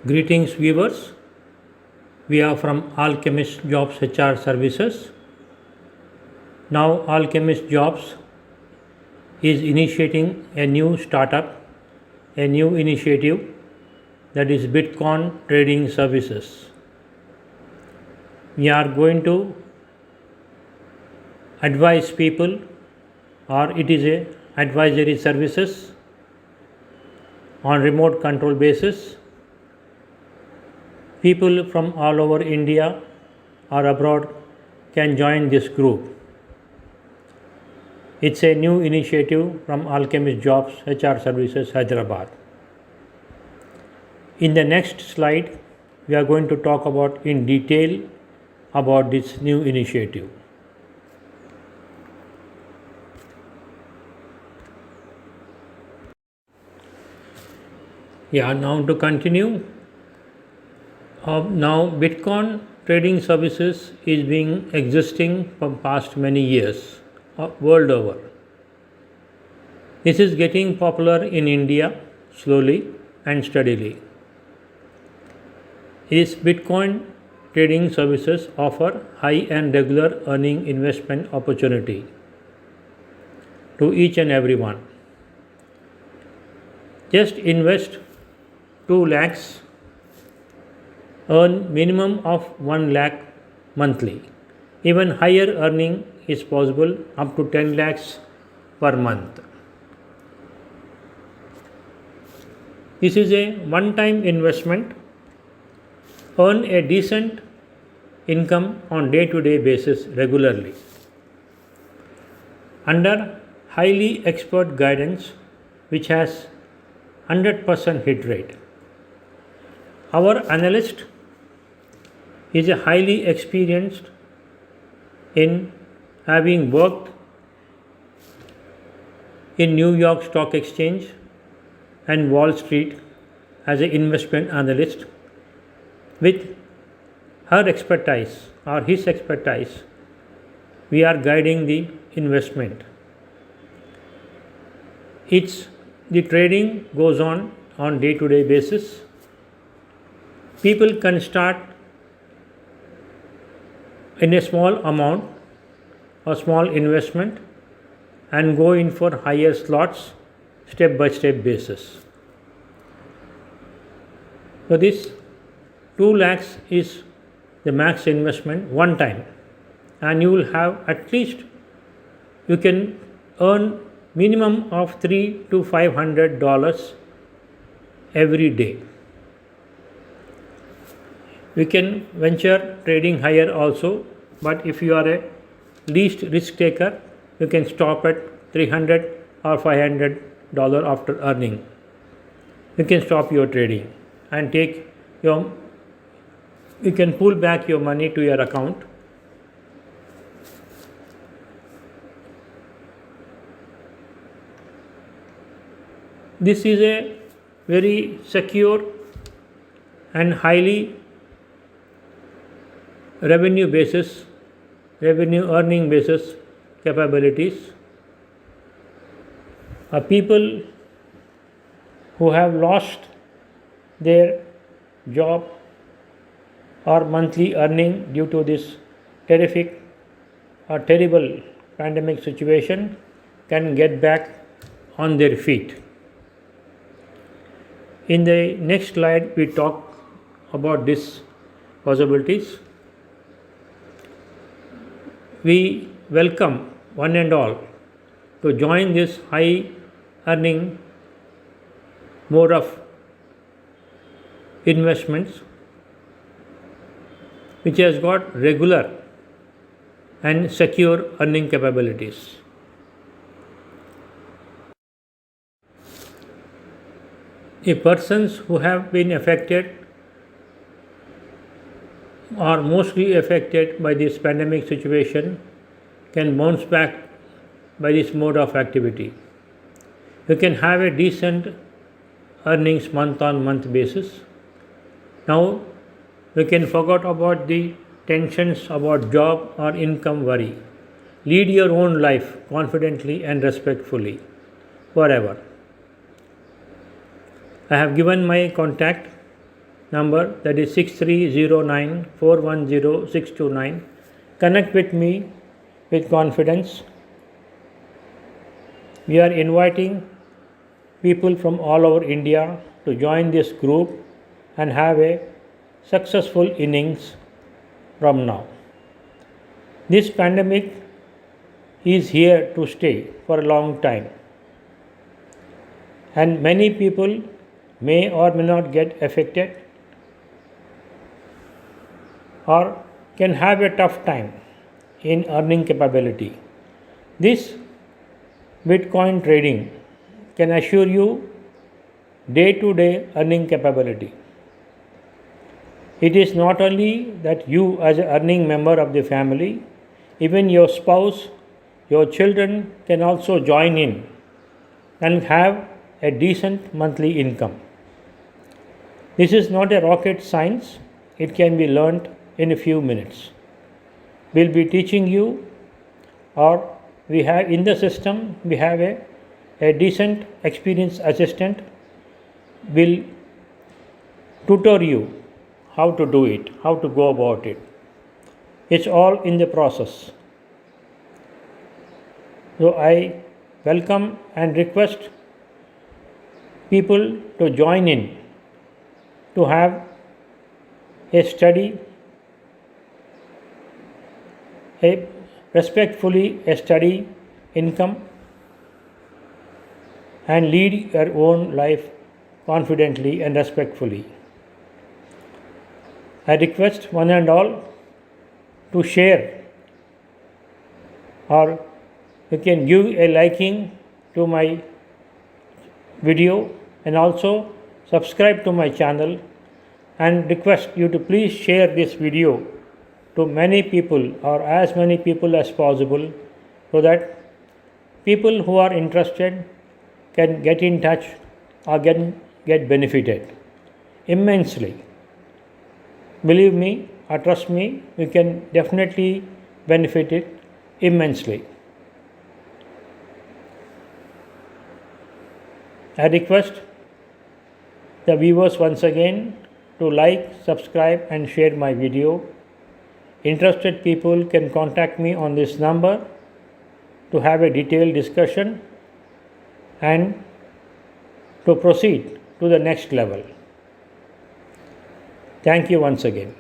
Greetings, viewers. We are from Alchemist Jobs HR Services. Now, Alchemist Jobs is initiating a new startup, a new initiative that is Bitcoin Trading Services. We are going to advise people, or it is a advisory services on remote control basis. People from all over India or abroad can join this group. It's a new initiative from Alchemist Jobs HR Services Hyderabad. In the next slide, we are going to talk about in detail about this new initiative. Now to continue. Now Bitcoin trading services is being existing for past many years world over. This is getting popular in India slowly and steadily. These Bitcoin trading services offer high and regular earning investment opportunity to each and everyone. Just invest 2 lakhs, earn minimum of 1 lakh monthly. Even higher earning is possible up to 10 lakhs per month. This is a one-time investment. Earn a decent income on day-to-day basis regularly. Under highly expert guidance which has 100% hit rate. Our analyst is a highly experienced in having worked in New York Stock Exchange and Wall Street as an investment analyst. With her expertise or his expertise, we are guiding the investment. The trading goes on day-to-day basis. People can start in a small amount or small investment and go in for higher slots step by step basis. So this 2 lakhs is the max investment one time, and you will have at least, you can earn minimum of $300 to $500 every day. We can venture trading higher also, but if you are a least risk taker, you can stop at $300 or $500 after earning. You can stop your trading and you can pull back your money to your account. This is a very secure and highly revenue earning basis capabilities. People who have lost their job or monthly earning due to this terrific or terrible pandemic situation can get back on their feet. In the next slide, we talk about these possibilities. We welcome one and all to join this high earning mode of investments which has got regular and secure earning capabilities. The persons who have been affected or mostly affected by this pandemic situation can bounce back by this mode of activity. You can have a decent earnings month on month basis. Now we can forget about the tensions about job or income worry. Lead your own life confidently and respectfully forever. I have given my contact number, that is 6309410629. Connect with me with confidence. We are inviting people from all over India to join this group and have a successful innings from now. This pandemic is here to stay for a long time, and many people may or may not get affected or can have a tough time in earning capability. This Bitcoin trading can assure you day to day earning capability. It is not only that you, as an earning member of the family, even your spouse, your children can also join in and have a decent monthly income. This is not a rocket science, it can be learnt in a few minutes. We'll be teaching you, or we have in the system, we have a decent experienced assistant will tutor you how to do it, how to go about it. It's all in the process. So I welcome and request people to join in to have a study, a respectfully a study income, and lead your own life confidently and respectfully. I request one and all to share, or you can give a liking to my video and also subscribe to my channel, and request you to please share this video to many people or as many people as possible, so that people who are interested can get in touch or get benefited immensely. Believe me or trust me, you can definitely benefit it immensely. I request the viewers once again to like, subscribe and share my video. Interested people can contact me on this number to have a detailed discussion and to proceed to the next level. Thank you once again.